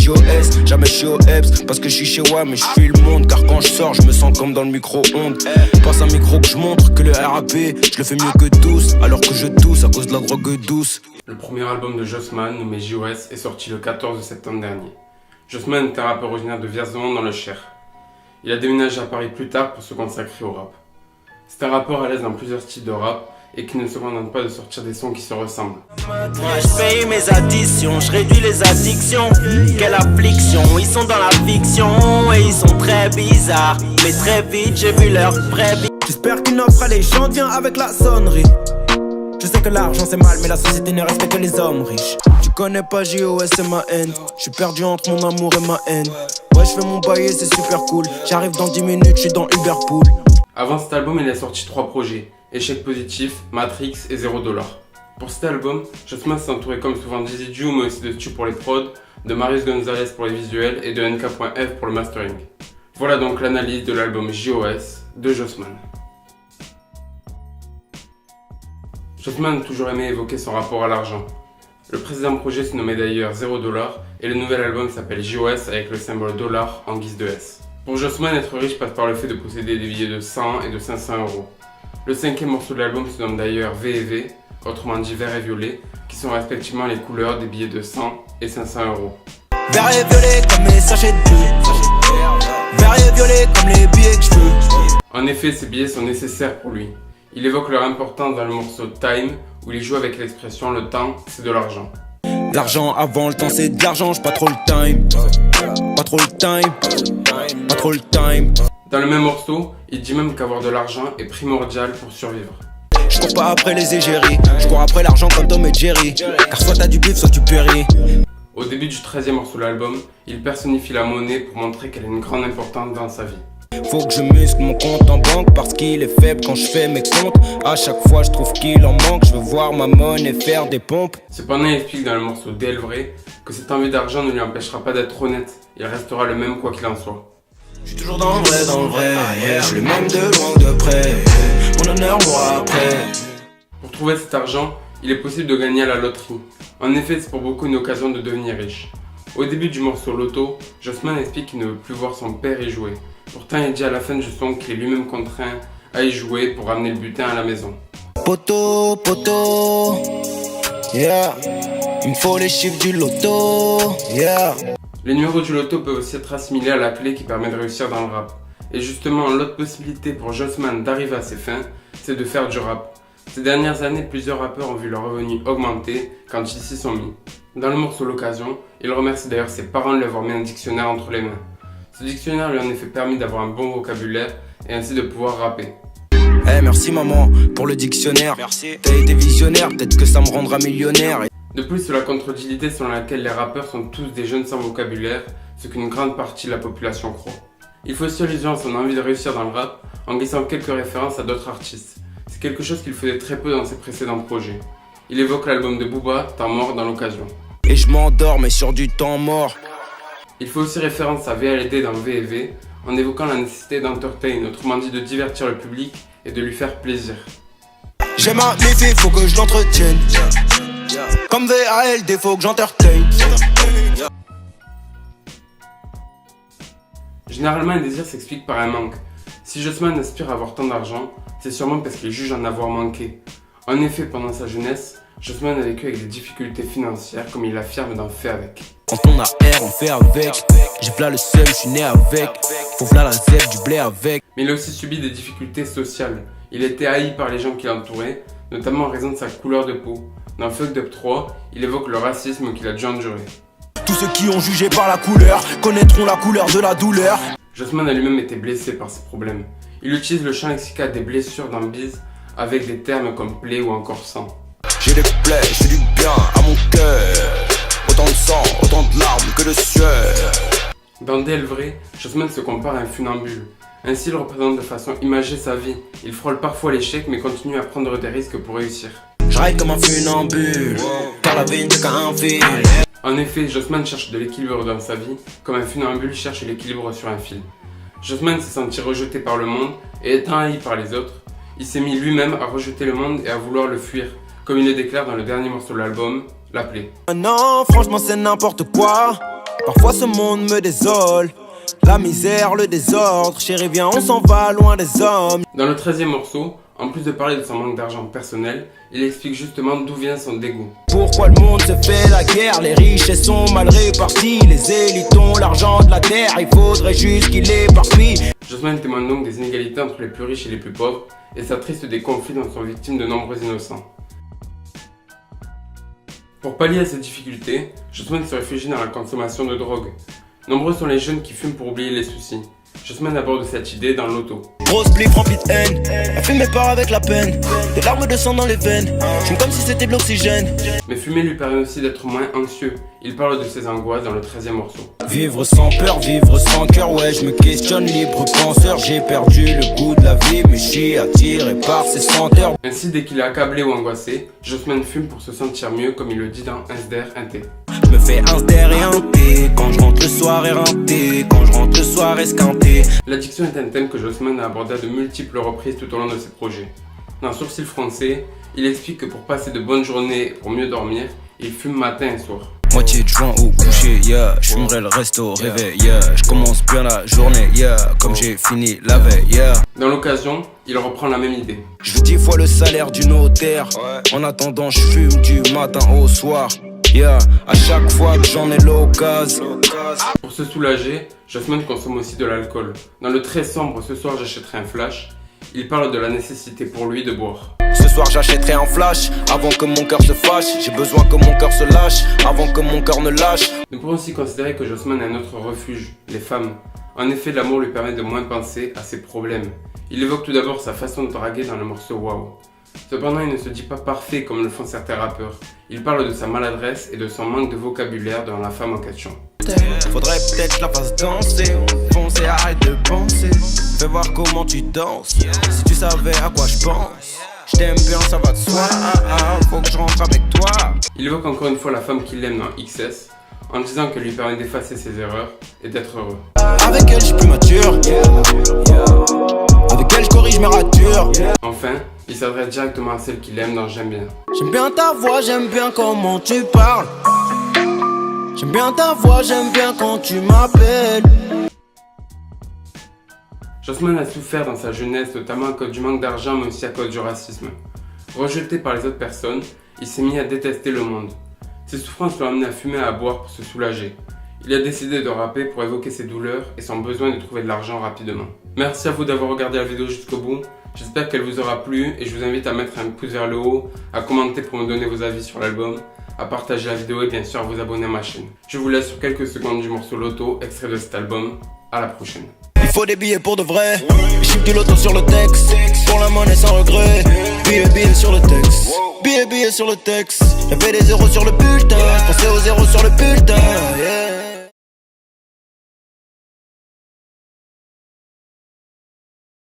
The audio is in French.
JOS, jamais je suis au EPS. Parce que je suis chez WAM mais je suis le monde. Car quand je sors, je me sens comme dans le micro-ondes. Passe un micro que je montre que le RAP, je le fais mieux que tous. Alors que je tousse à cause de la drogue douce. Le premier album de Jossman, nommé JOS, est sorti le 14 septembre dernier. Jossman est un rappeur originaire de Vierzon dans le Cher. Il a déménagé à Paris plus tard pour se consacrer au rap. C'est un rappeur à l'aise dans plusieurs styles de rap et qui ne se contente pas de sortir des sons qui se ressemblent. Moi je paye mes additions, je réduis les addictions. Quelle affliction, ils sont dans la fiction et ils sont très bizarres. Mais très vite j'ai vu leur vraie vie. J'espère qu'une offre alléchante vient avec la sonnerie. Je sais que l'argent c'est mal mais la société ne respecte que les hommes riches. Tu connais pas JOS et ma haine. Je suis perdu entre mon amour et ma haine. Ouais je fais mon bail et c'est super cool. J'arrive dans 10 minutes, je suis dans Uberpool. Avant cet album, il a sorti 3 projets, Échec Positif, Matrix et 0$. Pour cet album, Jossman s'est entouré comme souvent d'Easy Ju mais aussi de Stu pour les prods, de Marius Gonzalez pour les visuels et de NK.F pour le mastering. Voilà donc l'analyse de l'album JOS de Jossman. Jossman a toujours aimé évoquer son rapport à l'argent. Le précédent projet se nommait d'ailleurs 0$ et le nouvel album s'appelle JOS avec le symbole dollar en guise de S. Pour Jossman, être riche passe par le fait de posséder des billets de 100 et de 500 euros. Le 5e morceau de l'album se nomme d'ailleurs V et V, autrement dit vert et violet, qui sont respectivement les couleurs des billets de 100 et 500 euros. Vert et violet comme les sachets de bleu. Vert et violet comme les billets que je veux. En effet, ces billets sont nécessaires pour lui. Il évoque leur importance dans le morceau Time, où il joue avec l'expression le temps, c'est de l'argent. L'argent avant le temps c'est de l'argent, j'ai pas trop le time. Pas trop le time. Pas trop le time. Dans le même morceau, il dit même qu'avoir de l'argent est primordial pour survivre. Je cours pas après les égéries, je cours après l'argent comme Tom et Jerry. Car soit t'as du bif, soit tu péris. Au début du 13e morceau de l'album, il personnifie la monnaie pour montrer qu'elle a une grande importance dans sa vie. Faut que je muscle mon compte en banque parce qu'il est faible quand je fais mes comptes. À chaque fois je trouve qu'il en manque, je veux voir ma monnaie faire des pompes. Cependant, il explique dans le morceau DL Vrai que cette envie d'argent ne lui empêchera pas d'être honnête. Il restera le même quoi qu'il en soit. Je suis toujours dans le vrai, yeah. Je suis le même de loin ou de près, mon honneur moi après. Pour trouver cet argent, il est possible de gagner à la loterie. En effet, c'est pour beaucoup une occasion de devenir riche. Au début du morceau Loto, Jossman explique qu'il ne veut plus voir son père y jouer. Pourtant, il dit à la fin du son qu'il est lui-même contraint à y jouer pour ramener le butin à la maison. Poto, poto, yeah. Il me faut les chiffres du loto, yeah. Les numéros du loto peuvent aussi être assimilés à la clé qui permet de réussir dans le rap. Et justement, l'autre possibilité pour Jossman d'arriver à ses fins, c'est de faire du rap. Ces dernières années, plusieurs rappeurs ont vu leurs revenus augmenter quand ils s'y sont mis. Dans le morceau L'Occasion, il remercie d'ailleurs ses parents de lui avoir mis un dictionnaire entre les mains. Ce dictionnaire lui a en effet permis d'avoir un bon vocabulaire et ainsi de pouvoir rapper. Hey, merci maman pour le dictionnaire. Merci. T'as été visionnaire, peut-être que ça me rendra millionnaire. De plus, cela contredit l'idée selon laquelle les rappeurs sont tous des jeunes sans vocabulaire, ce qu'une grande partie de la population croit. Il faut aussi allusion à son envie de réussir dans le rap en glissant quelques références à d'autres artistes. C'est quelque chose qu'il faisait très peu dans ses précédents projets. Il évoque l'album de Booba, Temps mort dans l'occasion. Et je m'endors mais sur du temps mort. Il fait aussi référence à VLD dans V&V en évoquant la nécessité d'entertain, autrement dit de divertir le public et de lui faire plaisir. J'aime ma méfie, faut que je l'entretienne. Comme VALD, faut que j'entertain. Généralement, un désir s'explique par un manque. Si Jossman aspire à avoir tant d'argent, c'est sûrement parce qu'il juge en avoir manqué. En effet, pendant sa jeunesse, Jossman a vécu avec des difficultés financières comme il affirme d'en faire avec. Quand on a R, on fait avec. J'ai v'là le seum, je suis né avec. Faut v'là la zèbre, du blé avec. Mais il a aussi subi des difficultés sociales. Il était haï par les gens qui l'entouraient, notamment en raison de sa couleur de peau. Dans Fucked Up 3, il évoque le racisme qu'il a dû endurer. Tous ceux qui ont jugé par la couleur connaîtront la couleur de la douleur. Jossman a lui-même été blessé par ces problèmes. Il utilise le champ lexical des blessures dans Biz avec des termes comme plaie ou encore sang. J'ai des plaies, je fais du bien à mon cœur. Autant de sang, autant de larmes que de sueur. Dans DL Vrai, Jossman se compare à un funambule. Ainsi, il représente de façon imagée sa vie. Il frôle parfois l'échec mais continue à prendre des risques pour réussir. Je ride comme un funambule, car la vie n'est qu'un fil. En effet, Jossman cherche de l'équilibre dans sa vie, comme un funambule cherche l'équilibre sur un fil. Jossman s'est senti rejeté par le monde et étant haï par les autres, il s'est mis lui-même à rejeter le monde et à vouloir le fuir, comme il le déclare dans le dernier morceau de l'album, La Plaie. Non, franchement c'est n'importe quoi. Parfois ce monde me désole. La misère, le désordre. Chérie, viens, on s'en va loin des hommes. Dans le 13e morceau, en plus de parler de son manque d'argent personnel, il explique justement d'où vient son dégoût. Pourquoi le monde se fait la guerre? Les richesses sont mal réparties. Les élites ont l'argent de la terre. Il faudrait juste qu'il éparpille. Jossman témoigne donc des inégalités entre les plus riches et les plus pauvres et s'attriste des conflits dont sont victimes de nombreux innocents. Pour pallier à ces difficultés, Jossman se réfugie dans la consommation de drogue. Nombreux sont les jeunes qui fument pour oublier les soucis. Jossman aborde cette idée dans l'auto. Grosse blif remplie de haine, la fumée part avec la peine. Des larmes de sang dans les veines, j'fume comme si c'était de l'oxygène. Mais fumer lui permet aussi d'être moins anxieux. Il parle de ses angoisses dans le 13e morceau. Vivre sans peur, vivre sans cœur, ouais je me questionne, libre penseur. J'ai perdu le goût de la vie, mais je suis attiré par ses senteurs. Ainsi, dès qu'il est accablé ou angoissé, Jossman fume pour se sentir mieux, comme il le dit dans Insder Inté. Je me fais un der et un thé, quand je rentre le soir éreinté, quand je rentre le soir esquinté. L'addiction est un thème que Jossman a abordé à de multiples reprises tout au long de ses projets. Dans Sourcils froncés, il explique que pour passer de bonnes journées et pour mieux dormir, il fume matin et soir. Moitié de joint au coucher, yeah. J'fumerai le reste au réveil, yeah. J'commence bien la journée, yeah. Comme j'ai fini la veille, yeah. Dans l'occasion, il reprend la même idée. Je veux 10 fois le salaire du notaire. En attendant, je fume du matin au soir, yeah. À chaque fois que j'en ai l'occasion. Pour se soulager, Jossman consomme aussi de l'alcool. Dans le très sombre Ce soir j'achèterai un flash, il parle de la nécessité pour lui de boire. Ce soir j'achèterai un flash, avant que mon cœur se fâche. J'ai besoin que mon cœur se lâche, avant que mon cœur ne lâche. Nous pouvons aussi considérer que Jossman a un autre refuge, les femmes. En effet, l'amour lui permet de moins penser à ses problèmes. Il évoque tout d'abord sa façon de draguer dans le morceau Wow. Cependant, il ne se dit pas parfait comme le font certains rappeurs. Il parle de sa maladresse et de son manque de vocabulaire dans la femme en question. Faudrait peut-être que la fasse danser. Foncer, arrête de penser. Fais voir comment tu danses. Si tu savais à quoi je pense. Je t'aime bien, ça va de soi. Faut que je rentre avec toi. Il évoque encore une fois la femme qu'il aime dans XS, en disant qu'elle lui permet d'effacer ses erreurs et d'être heureux. Avec elle, je suis plus mature. Avec elle, je corrige mes ratures. Enfin, il s'adresse directement à celle qu'il aime dans J'aime bien. J'aime bien ta voix, j'aime bien comment tu parles. J'aime bien ta voix, j'aime bien quand tu m'appelles. Jossman a souffert dans sa jeunesse, notamment à cause du manque d'argent, mais aussi à cause du racisme. Rejeté par les autres personnes, il s'est mis à détester le monde. Ses souffrances l'ont amené à fumer et à boire pour se soulager. Il a décidé de rapper pour évoquer ses douleurs et son besoin de trouver de l'argent rapidement. Merci à vous d'avoir regardé la vidéo jusqu'au bout. J'espère qu'elle vous aura plu et je vous invite à mettre un pouce vers le haut, à commenter pour me donner vos avis sur l'album, à partager la vidéo et bien sûr à vous abonner à ma chaîne. Je vous laisse sur quelques secondes du morceau Loto, extrait de cet album. À la prochaine. Il faut des billets pour de vrai. Chiffre du loto sur le texte. Pour la monnaie sans regret. Billets sur le texte. Billets sur le texte. J'avais des zéros sur le bulletin. Je pensais aux zéros sur le bulletin, yeah.